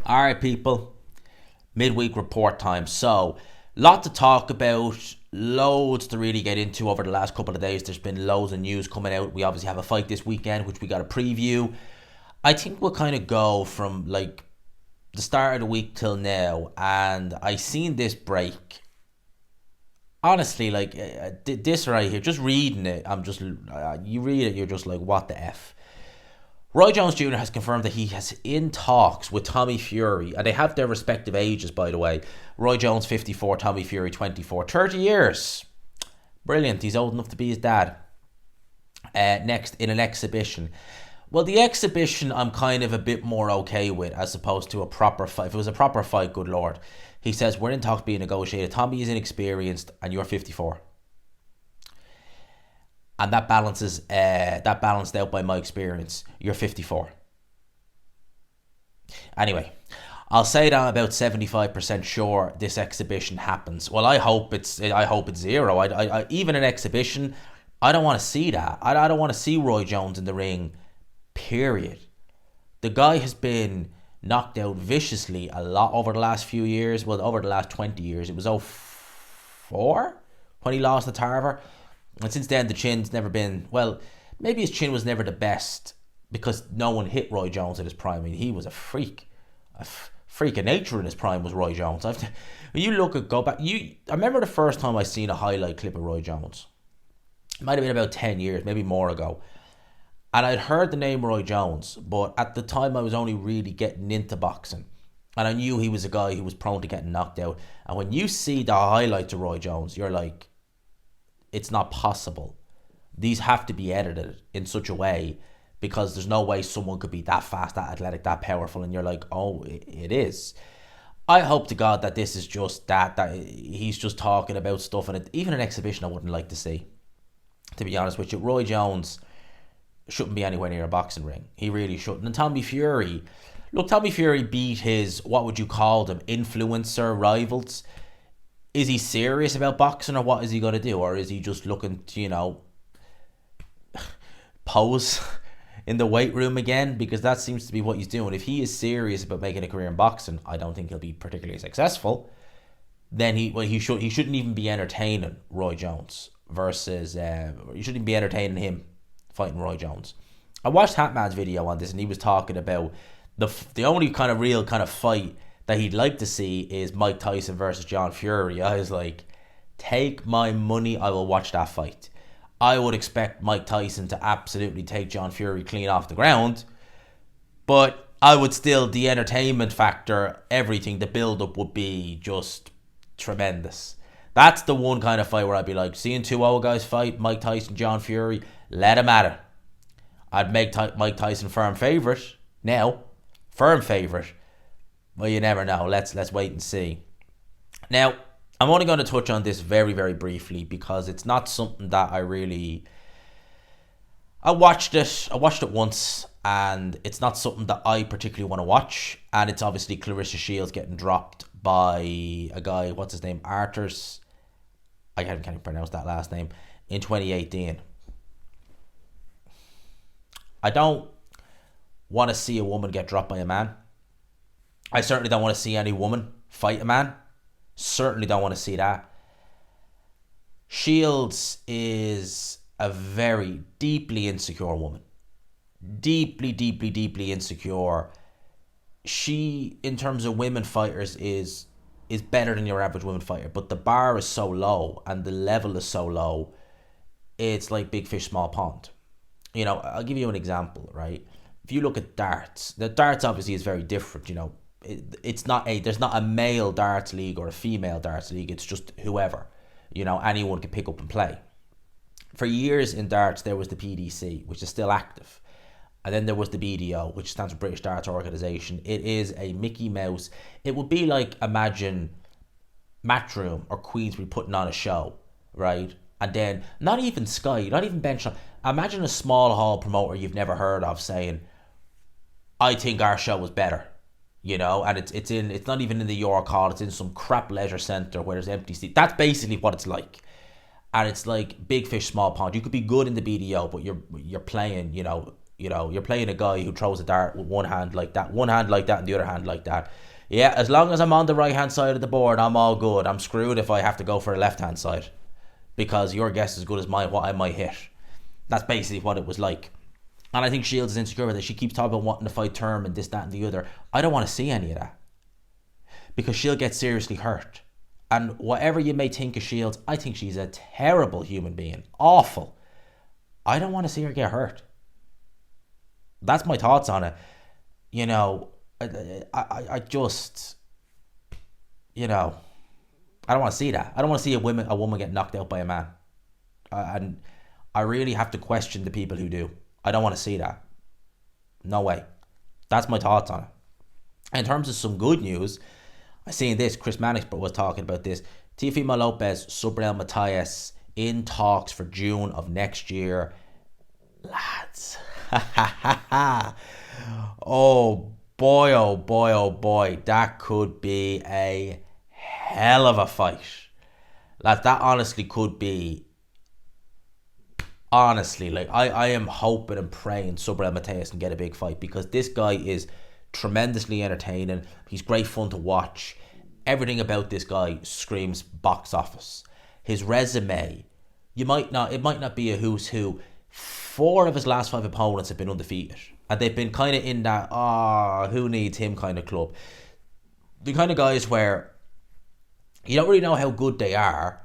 All right, people. Midweek report time. So, lot to talk about, loads to really get into over the last couple of days. There's been loads of news coming out. We obviously have a fight this weekend, which we got a preview. I think we'll kind of go from like the start of the week till now, and I seen this break. Honestly, like this right here, just reading it, you read it, you're just like, what the f. Roy Jones Jr. has confirmed that he has in talks with Tommy Fury, and they have their respective ages, by the way. Roy Jones 54, Tommy Fury 24, 30 years. Brilliant. He's old enough to be his dad. Next in an exhibition. Well, the exhibition I'm kind of a bit more okay with as opposed to a proper fight. If it was a proper fight, good lord. He says, we're in talks being negotiated. Tommy is inexperienced and you're 54. And that balanced out by my experience. You're 54. Anyway, I'll say that I'm about 75% sure this exhibition happens. Well, I hope it's zero. Even an exhibition, I don't want to see that. I don't want to see Roy Jones in the ring. Period. The guy has been knocked out viciously a lot over the last few years. Well, over the last 20 years. It was 04 when he lost to Tarver. And since then, the chin's never been... Well, maybe his chin was never the best because no one hit Roy Jones at his prime. I mean, he was a freak. Freak of nature in his prime was Roy Jones. When you look at... Go back... I remember the first time I seen a highlight clip of Roy Jones. It might have been about 10 years, maybe more ago. And I'd heard the name Roy Jones, but at the time I was only really getting into boxing. And I knew he was a guy who was prone to getting knocked out. And when you see the highlights of Roy Jones, you're like, it's not possible. These have to be edited in such a way because there's no way someone could be that fast, that athletic, that powerful. And you're like, oh, it is. I hope to God that this is just that he's just talking about stuff. And even an exhibition I wouldn't like to see, to be honest with you. Roy Jones shouldn't be anywhere near a boxing ring. He really shouldn't. And Tommy Fury beat his, what would you call them, influencer rivals. Is he serious about boxing, or what is he going to do? Or is he just looking to, pose in the weight room again? Because that seems to be what he's doing. If he is serious about making a career in boxing, I don't think he'll be particularly successful. Then he shouldn't even be entertaining Roy Jones versus you shouldn't even be entertaining him fighting Roy Jones. I watched Hatman's video on this, and he was talking about the only kind of real kind of fight that he'd like to see is Mike Tyson versus John Fury. I was like, take my money, I will watch that fight. I would expect Mike Tyson to absolutely take John Fury clean off the ground, but I would still, the entertainment factor, everything, the build-up would be just tremendous. That's the one kind of fight where I'd be like, seeing two old guys fight, Mike Tyson, John Fury, let him at it. I'd make Mike Tyson firm favourite now. Firm favourite. Well, you never know. Let's wait and see. Now, I'm only going to touch on this very, very briefly because it's not something that I watched it once, and it's not something that I particularly want to watch. And it's obviously Clarissa Shields getting dropped by a guy, what's his name? Arthurs. I can't pronounce that last name. In 2018. I don't want to see a woman get dropped by a man. I certainly don't want to see any woman fight a man. Certainly don't want to see that. Sheilds is a very deeply insecure woman. Deeply, deeply, deeply insecure. She, in terms of women fighters, is better than your average women fighter. But the bar is so low and the level is so low, it's like big fish, small pond. I'll give you an example, right? If you look at darts, the darts obviously is very different, there's not a male darts league or a female darts league. It's just whoever, anyone can pick up and play. For years in darts, there was the PDC, which is still active. And then there was the BDO, which stands for British Darts Organisation. It is a Mickey Mouse. It would be like, imagine Matchroom or Queensbury putting on a show, right? And then, not even Sky, not even Bench. Imagine a small hall promoter you've never heard of saying, I think our show was better. And it's not even in the York Hall, it's in some crap leisure centre where there's empty seats. That's basically what it's like. And it's like big fish, small pond. You could be good in the BDO, but you're playing, You know, you're playing a guy who throws a dart with one hand like that, and the other hand like that. Yeah, as long as I'm on the right hand side of the board, I'm all good. I'm screwed if I have to go for the left hand side, because your guess is as good as mine what I might hit. That's basically what it was like. And I think Shields is insecure with it. She keeps talking about wanting to fight term and this, that, and the other. I don't want to see any of that, because she'll get seriously hurt. And whatever you may think of Shields, I think she's a terrible human being. Awful. I don't want to see her get hurt. That's my thoughts on it. You know, I just, you know, I don't want to see that. I don't want to see a woman get knocked out by a man. And I really have to question the people who do. I don't want to see that. No way. That's my thoughts on it. In terms of some good news, I seen this. Chris Mannix was talking about this. Teofimo Lopez, Subriel Matias in talks for June of next year. Lads. Oh boy, oh boy, oh boy. That could be a hell of a fight. That honestly could be. Honestly, like I am hoping and praying Subriel Matias can get a big fight, because this guy is tremendously entertaining. He's great fun to watch. Everything about this guy screams box office. His resume, it might not be a who's who. 4 of his last 5 opponents have been undefeated, and they've been kind of in that who needs him kind of club. The kind of guys where you don't really know how good they are,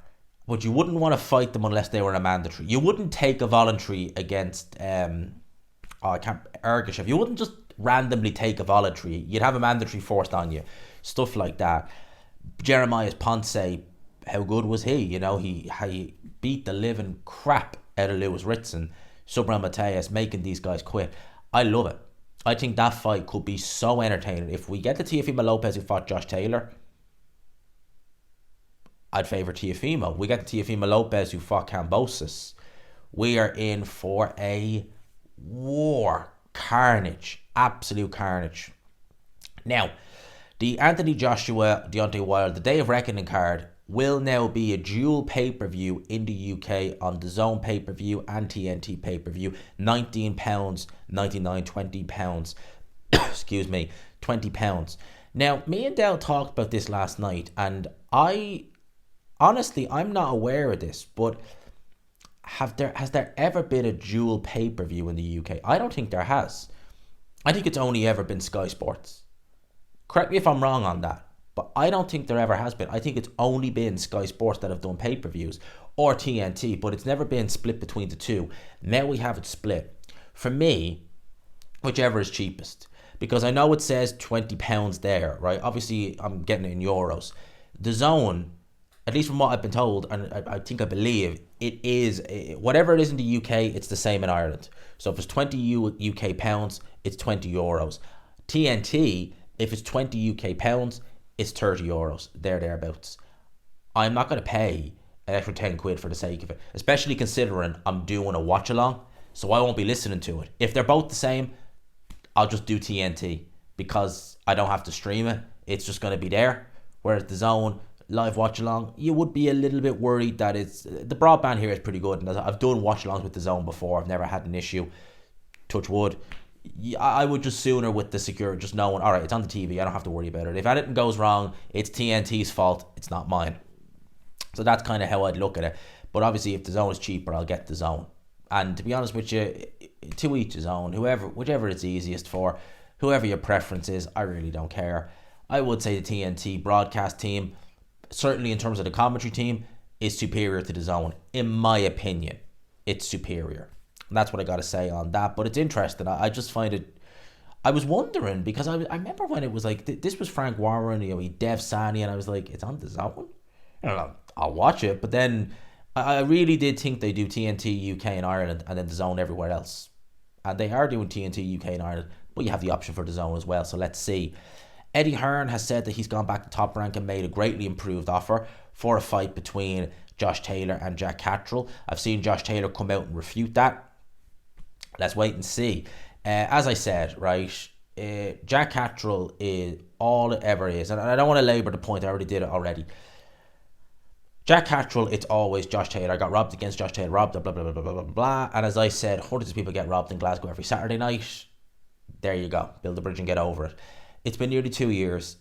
but you wouldn't want to fight them unless they were in a mandatory. You wouldn't take a voluntary against Ergashev. You wouldn't just randomly take a voluntary. You'd have a mandatory forced on you. Stuff like that. Jeremiah Ponce, how good was he? You know, he beat the living crap out of Lewis Ritson. Subriel Matias making these guys quit. I love it. I think that fight could be so entertaining. If we get the Teofimo Lopez who fought Josh Taylor, I'd favour Teofimo. We get the Teofimo Lopez who fought Kambosos. We are in for a war. Carnage. Absolute carnage. Now, the Anthony Joshua, Deontay Wilder, the Day of Reckoning card will now be a dual pay-per-view in the UK on the DAZN pay-per-view and TNT pay-per-view. £19, $99, £20. Excuse me, £20. Now, me and Dell talked about this last night, and honestly, I'm not aware of this, but has there ever been a dual pay-per-view in the UK? I don't think there has. I think it's only ever been Sky Sports. Correct me if I'm wrong on that, but I don't think there ever has been. I think it's only been Sky Sports that have done pay-per-views, or TNT, but it's never been split between the two. Now we have it split. For me, whichever is cheapest, because I know it says £20 there, right? Obviously, I'm getting it in euros. The Zone, at least from what I've been told, and I think I believe, it is, whatever it is in the UK, it's the same in Ireland. So if it's 20 UK pounds, it's 20 euros. TNT, if it's 20 UK pounds, it's 30 euros. Thereabouts. I'm not going to pay an extra 10 quid for the sake of it, especially considering I'm doing a watch along, so I won't be listening to it. If they're both the same, I'll just do TNT, because I don't have to stream it. It's just going to be there. Whereas the Zone live watch along, you would be a little bit worried that the broadband here is pretty good, and I've done watch alongs with the Zone before. I've never had an issue. Touch wood. I would just sooner with the security, just knowing, all right, it's on the TV, I don't have to worry about it. If anything goes wrong, it's TNT's fault, it's not mine. So that's kind of how I'd look at it. But obviously, if the Zone is cheaper, I'll get the Zone. And to be honest with you, to each his own. Whichever it's easiest for, whoever your preference is, I really don't care. I would say the TNT broadcast team, certainly in terms of the commentary team, is superior to the Zone. In my opinion, it's superior. And that's what I got to say on that. But it's interesting. I just find it... I was wondering, because I remember when it was like, this was Frank Warren, he Dev Sani, and I was like, it's on the Zone? I don't know, I'll watch it. But then I really did think they do TNT UK and Ireland, and then the Zone everywhere else. And they are doing TNT UK and Ireland, but you have the option for the Zone as well. So let's see. Eddie Hearn has said that he's gone back to Top Rank and made a greatly improved offer for a fight between Josh Taylor and Jack Catterall. I've seen Josh Taylor come out and refute that. Let's wait and see. As I said, right, Jack Catterall is all it ever is. And I don't want to labour the point, I already did it already. Jack Catterall, it's always Josh Taylor. I got robbed against Josh Taylor, robbed, blah, blah, blah, blah, blah, blah, blah. And as I said, hundreds of people get robbed in Glasgow every Saturday night. There you go. Build the bridge and get over it. It's been nearly 2 years.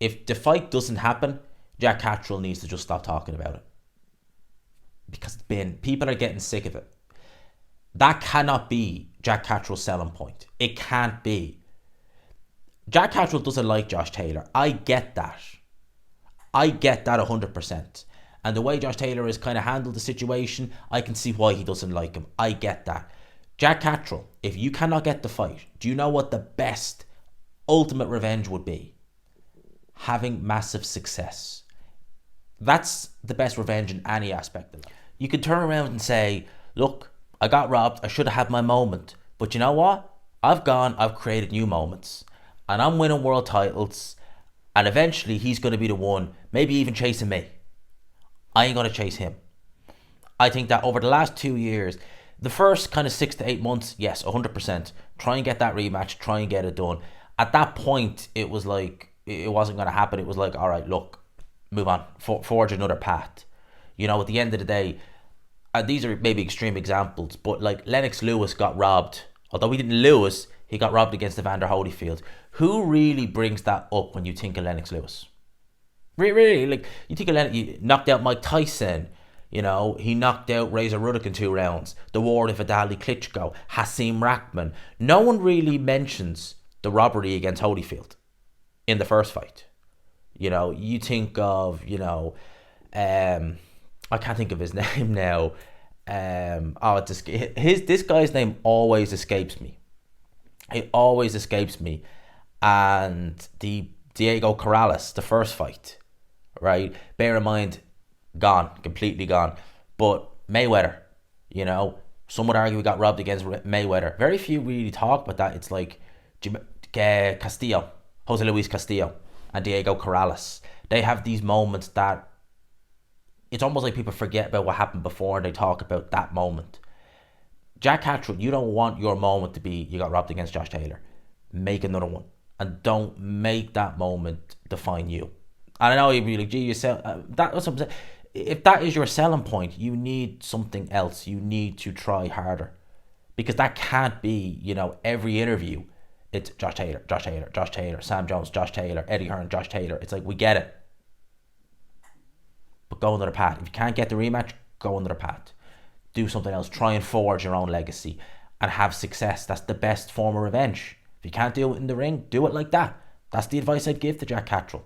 If the fight doesn't happen, Jack Catterall needs to just stop talking about it. Because people are getting sick of it. That cannot be Jack Catterall's selling point. It can't be. Jack Catterall doesn't like Josh Taylor. I get that. I get that 100%. And the way Josh Taylor has kind of handled the situation, I can see why he doesn't like him. I get that. Jack Catterall, if you cannot get the fight, do you know what the best ultimate revenge would be? Having massive success. That's the best revenge in any aspect of life. You could turn around and say, look, I got robbed. I should have had my moment. But you know what? I've created new moments. And I'm winning world titles. And eventually he's going to be the one, maybe even chasing me. I ain't going to chase him. I think that over the last 2 years, the first kind of 6 to 8 months, yes, 100%. Try and get that rematch. Try and get it done. At that point, it was like, it wasn't going to happen. It was like, all right, look, move on. Forge another path. You know, at the end of the day, these are maybe extreme examples, but like Lennox Lewis got robbed. Although he didn't lose, he got robbed against Evander Holyfield. Who really brings that up when you think of Lennox Lewis? Really, like, you think of Lennox, he knocked out Mike Tyson. You know, he knocked out Razor Ruddock in 2 rounds. The war with Vitaly Klitschko, Hasim Rahman. No one really mentions the robbery against Holyfield in the first fight. You know, you think of, you know, I can't think of his name now. This guy's name always escapes me. It always escapes me. And the Diego Corrales, the first fight, right? Bear in mind, gone, completely gone. But Mayweather, you know, some would argue we got robbed against Mayweather. Very few really talk about that. It's like Castillo, Jose Luis Castillo, and Diego Corrales. They have these moments that it's almost like people forget about what happened before and they talk about that moment. Jack Catterall, you don't want your moment to be you got robbed against Josh Taylor. Make another one. And don't make that moment define you. And I know you'd be like, gee, that's what I'm saying. If that is your selling point, you need something else. You need to try harder. Because that can't be, you know, every interview. It's Josh Taylor, Josh Taylor, Josh Taylor, Sam Jones, Josh Taylor, Eddie Hearn, Josh Taylor. It's like, we get it. But go another path. If you can't get the rematch, go another path. Do something else. Try and forge your own legacy and have success. That's the best form of revenge. If you can't do it in the ring, do it like that. That's the advice I'd give to Jack Catterall.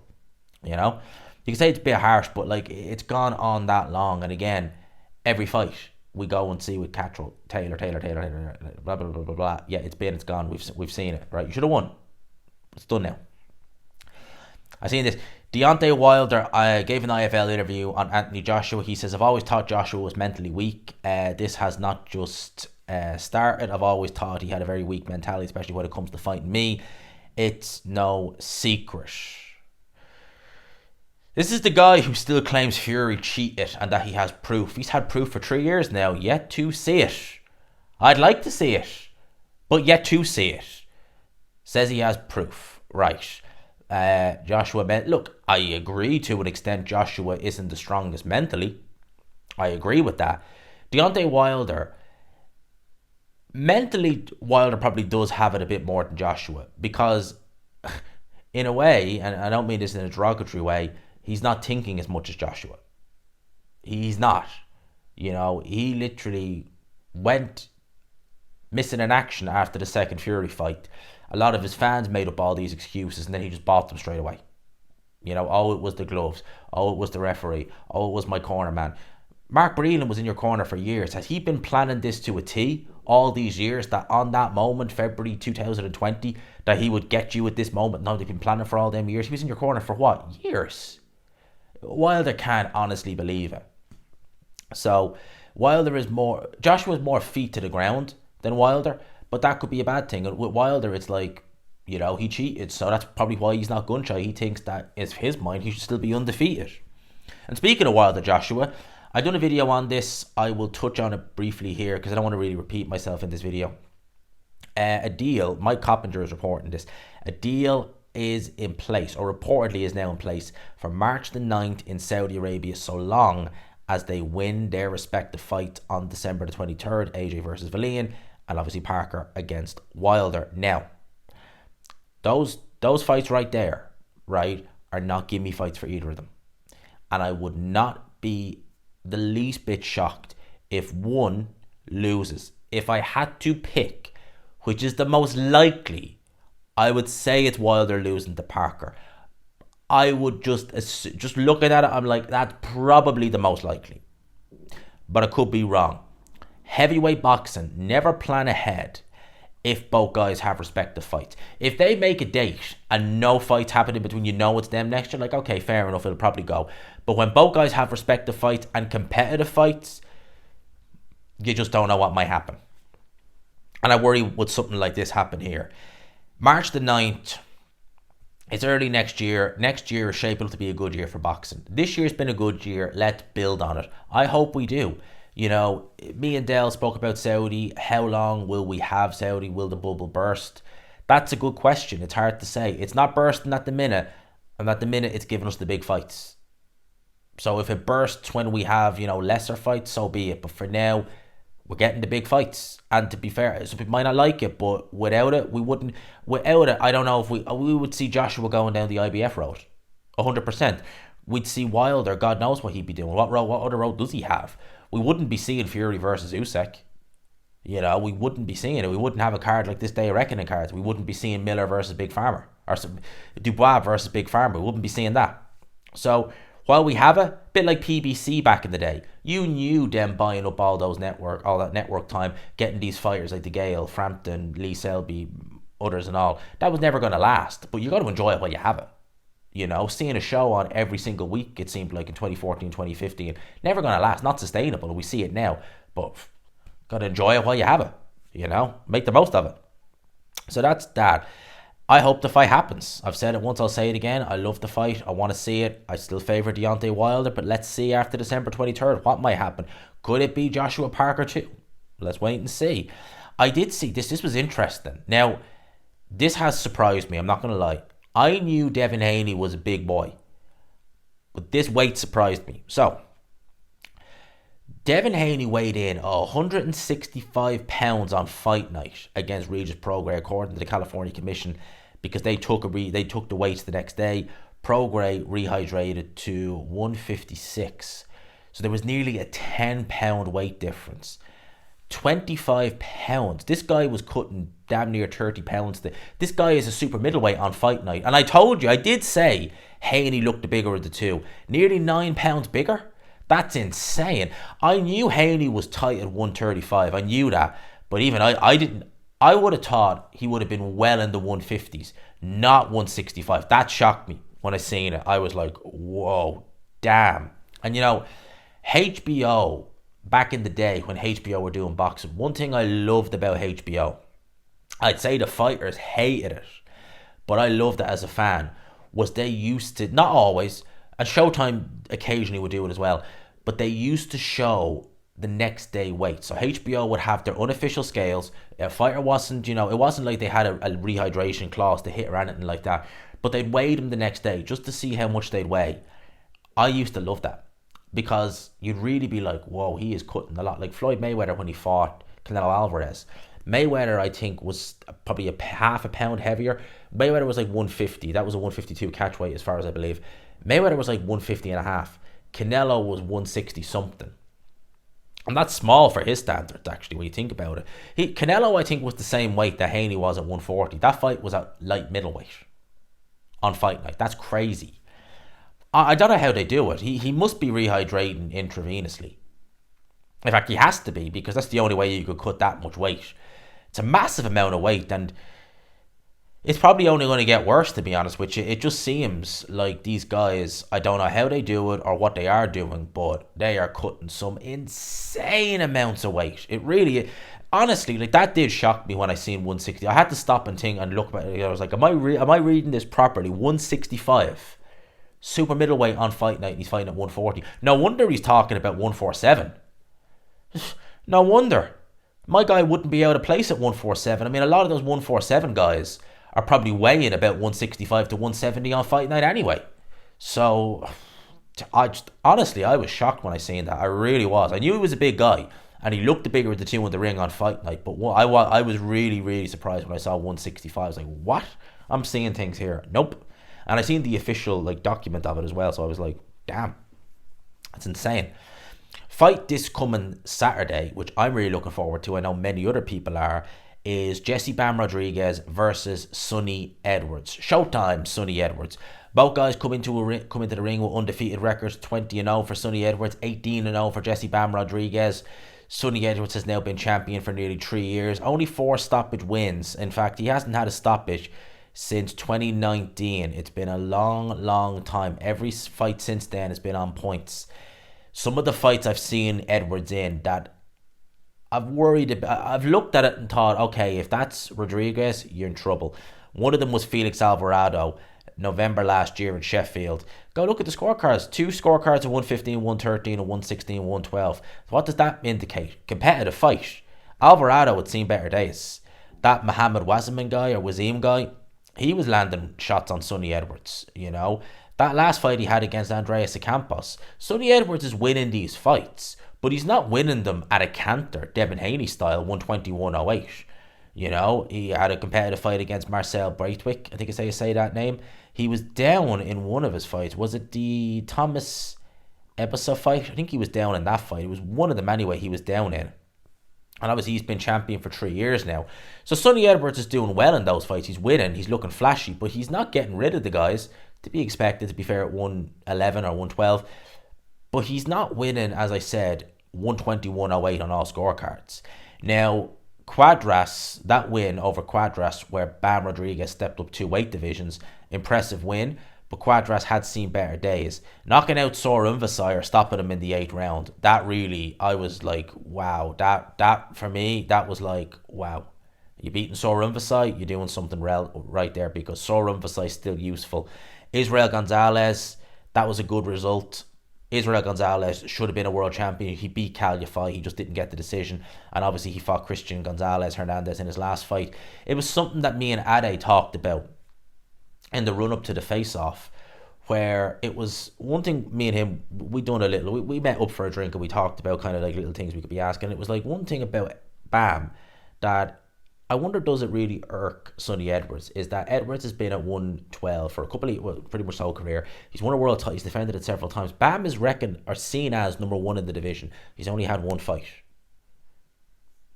You know? You can say it's a bit harsh, but like, it's gone on that long. And again, every fight we go and see with Catterall, Taylor, blah, blah, blah, blah, blah. Yeah, it's gone. We've seen it, right? You should have won. It's done now. I've seen this. Deontay Wilder gave an IFL interview on Anthony Joshua. He says, I've always thought Joshua was mentally weak. This has not just started. I've always thought he had a very weak mentality, especially when it comes to fighting me. It's no secret. This is the guy who still claims Fury cheated and that he has proof. He's had proof for 3 years now, yet to see it. I'd like to see it, but yet to see it. Says he has proof. Right. Joshua, look, I agree to an extent Joshua isn't the strongest mentally. I agree with that. Deontay Wilder, mentally, Wilder probably does have it a bit more than Joshua because in a way, and I don't mean this in a derogatory way, he's not thinking as much as Joshua. He's not. You know, he literally went missing in action after the second Fury fight. A lot of his fans made up all these excuses and then he just bought them straight away. You know, oh, it was the gloves. Oh, it was the referee. Oh, it was my corner man. Mark Breland was in your corner for years. Has he been planning this to a T all these years, that on that moment, February 2020, that he would get you at this moment? No, they've been planning for all them years. He was in your corner for what? Years. Wilder can't honestly believe it. So Joshua's more feet to the ground than Wilder, but that could be a bad thing. And with Wilder, it's like, you know, he cheated, so that's probably why he's not gun shy. He thinks that in his mind he should still be undefeated. And speaking of Wilder, Joshua, I've done a video on this. I will touch on it briefly here because I don't want to really repeat myself in this video. A deal, Mike Coppinger is reporting this, a deal is in place, or reportedly is now in place, for March the 9th in Saudi Arabia, so long as they win their respective fights on December the 23rd, AJ versus Valeen, and obviously Parker against Wilder. Now, those fights right there, right, are not gimme fights for either of them. And I would not be the least bit shocked if one loses. If I had to pick, which is the most likely, I would say it's Wilder losing to Parker. I would just looking at it, I'm like, that's probably the most likely. But I could be wrong. Heavyweight boxing, never plan ahead if both guys have respective fights. If they make a date and no fights happen in between, you know it's them next year, like, okay, fair enough, it'll probably go. But when both guys have respective fights and competitive fights, you just don't know what might happen. And I worry would something like this happen here. March the 9th, it's early next year. Next year is shaping up to be a good year for boxing. This year's been a good year. Let's build on it. I hope we do. You know, me and Dale spoke about Saudi. How long will we have Saudi? Will the bubble burst? That's a good question. It's hard to say. It's not bursting at the minute. And at the minute, it's giving us the big fights. So if it bursts when we have, you know, lesser fights, so be it. But for now, we're getting the big fights. And to be fair, some people might not like it, but without it, we wouldn't. Without it, I don't know if we would see Joshua going down the IBF road. 100%. We'd see Wilder. God knows what he'd be doing. What other road does he have? We wouldn't be seeing Fury versus Usyk. You know, we wouldn't be seeing it. We wouldn't have a card like this Day of Reckoning cards. We wouldn't be seeing Miller versus Big Pharma. Or Dubois versus Big Pharma. We wouldn't be seeing that. So, while we have a bit like PBC back in the day, you knew them buying up all that network time, getting these fighters like DeGale, Frampton, Lee Selby, others and all. That was never going to last. But you got to enjoy it while you have it. You know, seeing a show on every single week, it seemed like in 2014, 2015, never going to last, not sustainable. We see it now, but got to enjoy it while you have it, you know, make the most of it. So that's that. I hope the fight happens. I've said it once, I'll say it again. I love the fight. I want to see it. I still favour Deontay Wilder, but let's see after December 23rd what might happen. Could it be Joshua Parker too? Let's wait and see. I did see this. This was interesting. Now, this has surprised me. I'm not going to lie. I knew Devin Haney was a big boy, but this weight surprised me. So, Devin Haney weighed in 165 pounds on fight night against Regis Prograis, according to the California Commission, because they took the weights the next day. Prograis rehydrated to 156, so there was nearly a 10-pound weight difference. 25 pounds. This guy was cutting damn near 30 pounds. This guy is a super middleweight on fight night. And I told you, I did say Haney looked the bigger of the two. Nearly 9 pounds bigger. That's insane. I knew Haney was tight at 135. I knew that. But even I didn't. I would have thought he would have been well in the 150s, not 165. That shocked me when I seen it. I was like, whoa, damn. And you know, HBO, back in the day when HBO were doing boxing, one thing I loved about HBO, I'd say the fighters hated it, but I loved it as a fan, was they used to, not always, and Showtime occasionally would do it as well, but they used to show the next day weight. So HBO would have their unofficial scales. A fighter wasn't, you know, it wasn't like they had a rehydration clause to hit or anything like that, but they'd weigh them the next day just to see how much they'd weigh. I used to love that, because you'd really be like, whoa, he is cutting a lot. Like Floyd Mayweather when he fought Canelo Alvarez. Mayweather, I think, was probably half a pound heavier. Mayweather was like 150. That was a 152 catch weight as far as I believe. Mayweather was like 150 and a half. Canelo was 160 something. And that's small for his standards, actually, when you think about it. Canelo, I think, was the same weight that Haney was at 140. That fight was at light middleweight on fight night. That's crazy. I don't know how they do it. He must be rehydrating intravenously. In fact, he has to be, because that's the only way you could cut that much weight. It's a massive amount of weight, and it's probably only going to get worse, to be honest with you. It just seems like these guys, I don't know how they do it or what they are doing, but they are cutting some insane amounts of weight. It really, honestly, like, that did shock me when I seen 160. I had to stop and think and look back. I was like, am I reading this properly? 165. Super middleweight on fight night, and he's fighting at 140. No wonder he's talking about 147. No wonder. My guy wouldn't be out of place at 147. I mean, a lot of those 147 guys are probably weighing about 165 to 170 on fight night anyway. So, Honestly, I was shocked when I seen that. I really was. I knew he was a big guy, and he looked the bigger of the two in the ring on fight night. But I was really, really surprised when I saw 165. I was like, what? I'm seeing things here. Nope. And I seen the official document of it as well. So I was like, damn, that's insane. Fight this coming Saturday, which I'm really looking forward to. I know many other people are. Is Jesse Bam Rodriguez versus Sonny Edwards. Showtime, Sonny Edwards. Both guys come into the ring with undefeated records. 20-0 for Sonny Edwards, 18-0 for Jesse Bam Rodriguez. Sonny Edwards has now been champion for nearly 3 years. Only 4 stoppage wins. In fact, he hasn't had a stoppage since 2019. It's been a long, long time. Every fight since then has been on points. Some of the fights I've seen Edwards in that I've worried about, I've looked at it and thought, okay, if that's Rodriguez, you're in trouble. One of them was Felix Alvarado, November last year in Sheffield. Go look at the scorecards. 2 scorecards of 115, 113, and 116, 112. What does that indicate? Competitive fight. Alvarado had seen better days. That Mohammed Waziman guy or Wazim guy, he was landing shots on Sonny Edwards, you know. That last fight he had against Andreas Campos, Sonny Edwards is winning these fights, but he's not winning them at a canter, Devin Haney style, 121-08. You know, he had a competitive fight against Marcel Braithwaite, I think is how you say that name. He was down in one of his fights. Was it the Thomas Ebisa fight? I think he was down in that fight. It was one of them anyway he was down in. And obviously he's been champion for 3 years now. So Sonny Edwards is doing well in those fights. He's winning. He's looking flashy. But he's not getting rid of the guys. To be expected, to be fair, at 111 or 112. But he's not winning, as I said, 121-08 on all scorecards. Now, Quadras, that win over Quadras, where Bam Rodriguez stepped up 2 weight divisions, impressive win. But Quadras had seen better days. Knocking out Sora Umvasai or stopping him in the 8th round, that really, I was like, wow. That for me, that was like, wow. You're beating Sora Umvasai, you're doing something right there, because Sora Umvasai is still useful. Israel Gonzalez, that was a good result. Israel Gonzalez should have been a world champion. He beat Cal Yafai. He just didn't get the decision. And obviously he fought Christian Gonzalez Hernandez in his last fight. It was something that me and Ade talked about in the run-up to the face-off, where it was one thing, me and him, we met up for a drink and we talked about kind of like little things we could be asking. It was like one thing about Bam that I wonder, does it really irk Sonny Edwards, is that Edwards has been at 112 for a couple of, well, pretty much his whole career. He's won a world title, he's defended it several times. Bam is reckoned or seen as number 1 in the division. He's only had 1 fight.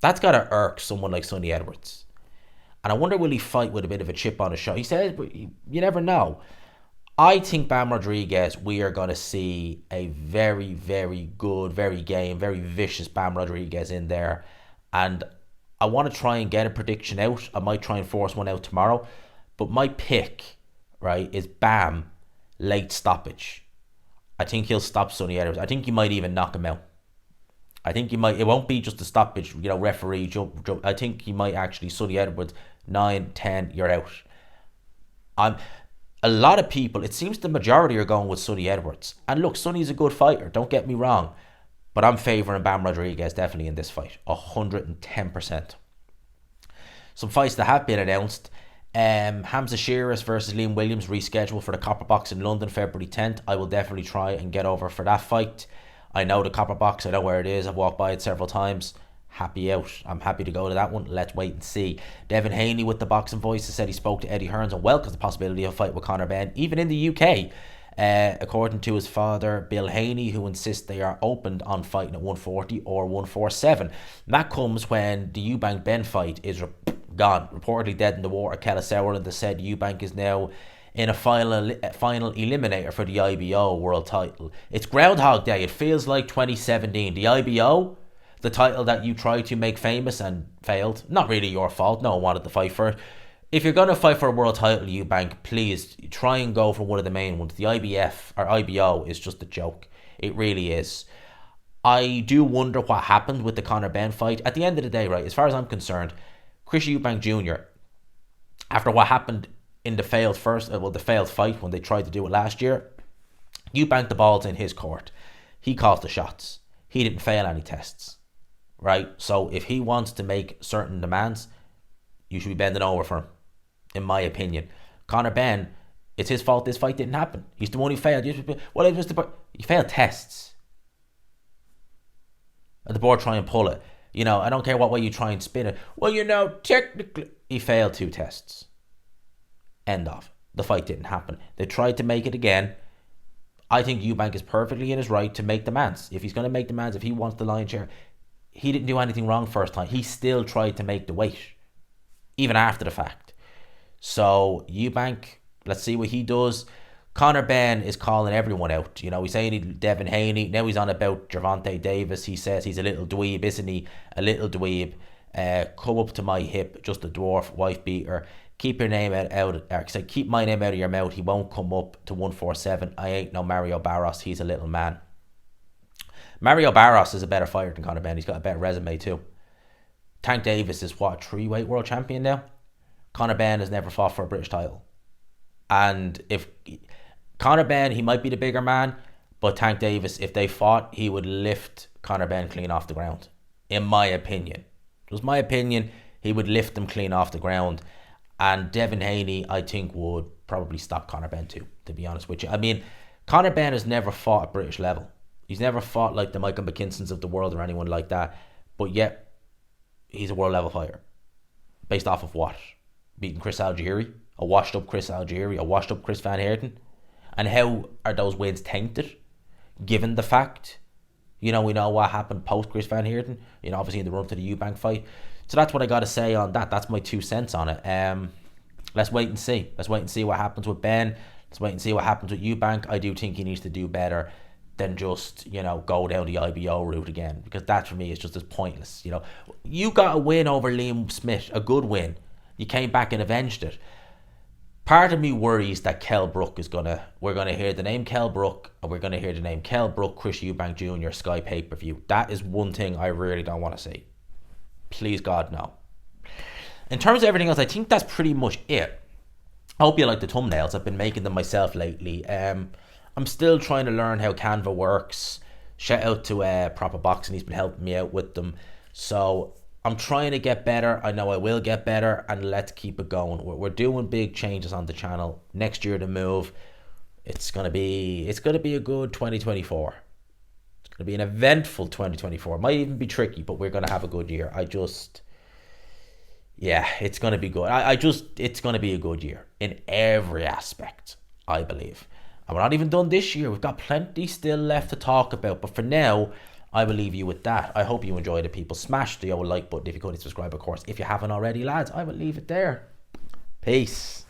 That's got to irk someone like Sonny Edwards. And I wonder, will he fight with a bit of a chip on his shoulder? He says, but you never know. I think Bam Rodriguez, we are going to see a very, very good, very game, very vicious Bam Rodriguez in there. And I want to try and get a prediction out. I might try and force one out tomorrow. But my pick, right, is Bam late stoppage. I think he'll stop Sonny Edwards. I think he might even knock him out. I think he might. It won't be just a stoppage, you know, referee jump. I think he might actually, Sonny Edwards, 9, 10, you're out. A lot of people, it seems the majority are going with Sonny Edwards. And look, Sonny's a good fighter, don't get me wrong. But I'm favouring Bam Rodriguez definitely in this fight. 110%. Some fights that have been announced. Hamza Shearis versus Liam Williams rescheduled for the Copper Box in London, February 10th. I will definitely try and get over for that fight. I know the Copper Box. I know where it is. I've walked by it several times. Happy out. I'm happy to go to that one. Let's wait and see. Devin Haney with the Boxing Voice has said he spoke to Eddie Hearns and welcomes the possibility of a fight with Conor Benn, even in the UK. According to his father, Bill Haney, who insists they are opened on fighting at 140 or 147. And that comes when the Eubank Ben fight is gone, reportedly dead in the water. Kellis Sauerland has said Eubank is now in a final eliminator for the IBO world title. It's Groundhog Day. It feels like 2017. The IBO, the title that you tried to make famous and failed. Not really your fault. No one wanted to fight for it. If you're going to fight for a world title, Eubank, please try and go for one of the main ones. The IBF or IBO is just a joke. It really is. I do wonder what happened with the Conor Benn fight. At the end of the day, right, as far as I'm concerned, Chris Eubank Jr., after what happened in the failed fight when they tried to do it last year, Eubank, the ball's in his court. He calls the shots. He didn't fail any tests, right? So if he wants to make certain demands, you should be bending over for him, in my opinion. Conor Benn, It's his fault this fight didn't happen. He's the one who failed. Well, it was he failed tests. And the board try and pull it. I don't care what way you try and spin it. Well, technically, he failed 2 tests. End of. The fight didn't happen. They tried to make it again. I think Eubank is perfectly in his right to make demands. If he's going to make demands, if he wants the lion's share, he didn't do anything wrong first time. He still tried to make the weight, even after the fact. So Eubank, let's see what he does. Conor Benn is calling everyone out. He's saying Devin Haney. Now he's on about Gervonta Davis. He says he's a little dweeb, isn't he? A little dweeb. Come up to my hip, just a dwarf, wife beater. Keep your name keep my name out of your mouth. He won't come up to 147. I ain't no Mario Barros. He's a little man. Mario Barros is a better fighter than Conor Benn. He's got a better resume too. Tank Davis is 3-weight world champion now. Conor Benn has never fought for a British title. And if Conor Benn, he might be the bigger man, but Tank Davis, if they fought, he would lift Conor Benn clean off the ground. In my opinion. It was my opinion, he would lift them clean off the ground. And Devin Haney, I think, would probably stop Conor Benn too, to be honest with you. I mean, Conor Benn has never fought at British level. He's never fought like the Michael McKinsons of the world or anyone like that. But yet, he's a world level fighter. Based off of what? Beating Chris Algieri? A washed up Chris Algieri? A washed up Chris Van Heerden? And how are those wins tainted? Given the fact, we know what happened post Chris Van Heerden. Obviously in the run to the Eubank fight. So that's what I got to say on that. That's my 2 cents on it. Let's wait and see. Let's wait and see what happens with Ben. Let's wait and see what happens with Eubank. I do think he needs to do better than just, go down the IBO route again. Because that for me is just as pointless. You got a win over Liam Smith, a good win. You came back and avenged it. Part of me worries that we're gonna hear the name Kell Brook, and we're gonna hear the name Kell Brook, Chris Eubank Jr. Sky pay-per-view. That is one thing I really don't want to see. Please God, no. In terms of everything else, I think that's pretty much it. I hope you like the thumbnails. I've been making them myself lately. I'm still trying to learn how Canva works. Shout out to Proper Boxing. He's been helping me out with them. So I'm trying to get better. I know I will get better, and let's keep it going. We're doing big changes on the channel. Next year to move. It's gonna be a good 2024. It's gonna be an eventful 2024. It might even be tricky, but we're gonna have a good year. It's gonna be good. It's gonna be a good year in every aspect, I believe. And we're not even done this year. We've got plenty still left to talk about. But for now, I will leave you with that. I hope you enjoyed it, people. Smash the old like button if you could, and subscribe, of course. If you haven't already, lads, I will leave it there. Peace.